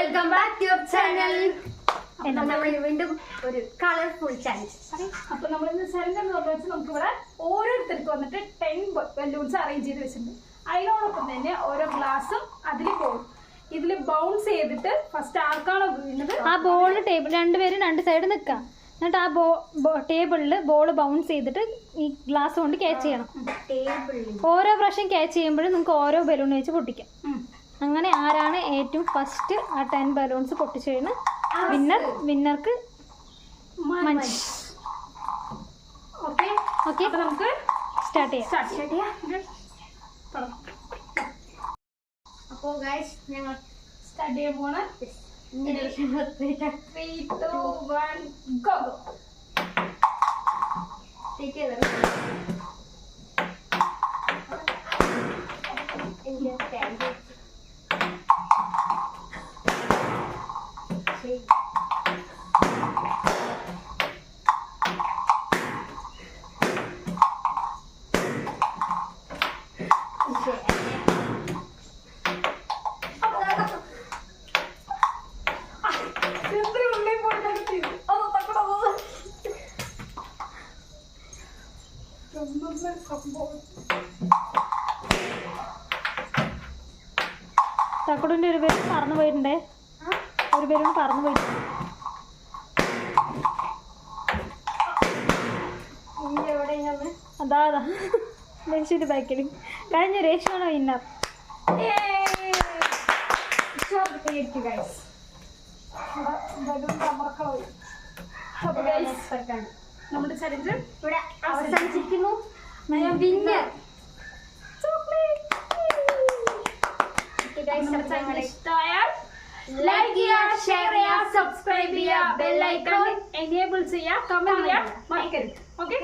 Welcome back to your channel. വീണ്ടും ഒരു colourful challenge. അപ്പൊ നമ്മളിന്ന് ചലഞ്ച് എന്ന് പറഞ്ഞാൽ നമുക്ക് ഇവിടെ ഓരോരുത്തർക്ക് വന്നിട്ട് 10 ബലൂൺസ് അറേഞ്ച് ചെയ്ത് വെച്ചിട്ടുണ്ട്. അതിനോടൊപ്പം തന്നെ ഓരോ ഗ്ലാസും അതിൽ പോകും. ഇതിൽ ബൗൺസ് ചെയ്തിട്ട് ഫസ്റ്റ് ആർക്കാണോ വീഴുന്നത് ആ ബോൾ ടേബിൾ രണ്ടുപേരും രണ്ട് സൈഡ് നിൽക്കാം. എന്നിട്ട് ആ ടേബിളിൽ ബോൾ ബൗൺസ് ചെയ്തിട്ട് ഈ ഗ്ലാസ് കൊണ്ട് ക്യാച്ച് ചെയ്യണം. ഓരോ പ്രാവശ്യം ക്യാച്ച് ചെയ്യുമ്പോഴും നിങ്ങൾക്ക് ഓരോ ബലൂൺ വെച്ച് പൊട്ടിക്കാം. അങ്ങനെ ആരാണ് ഏറ്റവും ഫസ്റ്റ് ആ 10 ബലൂൺസ് പൊട്ടിച്ചു കഴിഞ്ഞാൽ വിന്നർക്ക് മഞ്ച്. ഓക്കെ ഓക്കെ, അപ്പൊ നമുക്ക് സ്റ്റാർട്ട് ചെയ്യാം. അപ്പോ ഗൈസ് ഞങ്ങൾ സ്റ്റാർട്ട് ചെയ്യാൻ പോണ 3, 2, 1 ഗോ. തക്കടുവിന്റെ ഒരു പേര് പറന്നു പോയിട്ടുണ്ടേ. ഒരു പേരും പറന്നു പോയിട്ടുണ്ട്. അതാ രേഷുവിന്റെ ബാക്കിൽ കഴിഞ്ഞ രേഷുവാണ് വിന്നർ. നമ്മുടെ ചലഞ്ച് ഇവിടെ അവസാനിച്ചിരിക്കുന്നു. വിന്നർ ഇഷ്ടമായാൽ ലൈക്ക് ചെയ്യുക, ഷെയർ ചെയ്യുക, സബ്സ്ക്രൈബ് ചെയ്യുക, ബെൽ ഐക്കൺ എനേബിൾ ചെയ്യുക, കമന്റ് ചെയ്യുക മറക്കരുത്. ഓക്കെ.